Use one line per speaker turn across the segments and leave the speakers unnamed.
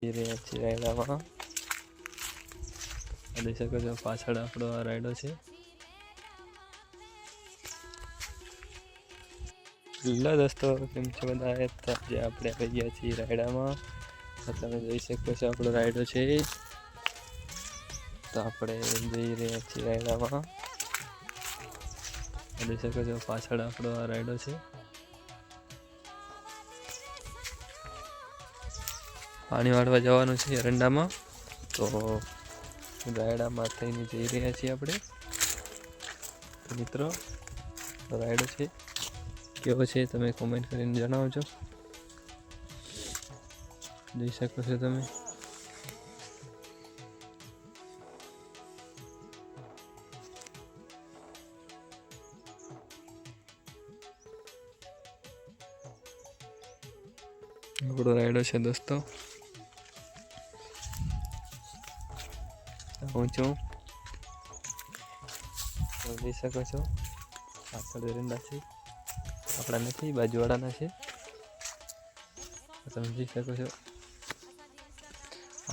રાયડામાં જોઈ શકો છો પાછળ આપણો આ રાયડો છે. હેલો દોસ્તો, કેમ છો બધા? આજે આપણે આવી ગયા છીએ રાયડામાં. તમે જોઈ શકો છો આપણો રાયડો છે. તો આપણે જઈ રહ્યા છીએ રાયડામાં. જોઈ શકો છો પાછળ આપણો આ રાયડો છે. પાણી વાળવા જવાનું છે એરંડામાં. તો રાયડામાં થઈને જઈ રહ્યા છીએ આપણે. તો મિત્રો, રાયડો છે કેવો છે તમે કોમેન્ટ કરીને જણાવજો. જોઈ શકો છો તમે. આપણો રાયડો છે દોસ્તો. હું છું, જોઈ શકો છો પાછળ એરંડા છે. આપણા નથી, બાજુવાળાના છે. તમે જોઈ શકો છો.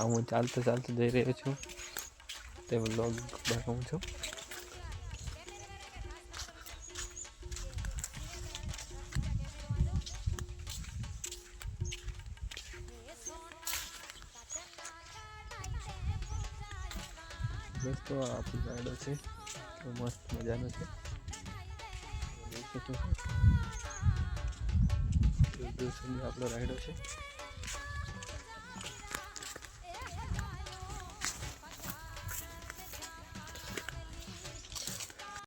હું ચાલતો જઈ રહ્યો છું, તે વ્લોગ બનાવું છું. દોસ્તો આ આપણો રાયડો છે, તો મસ્ત મજાનો છે. જોઈ શકો છો દૂર સુધી આપણો રાયડો છે.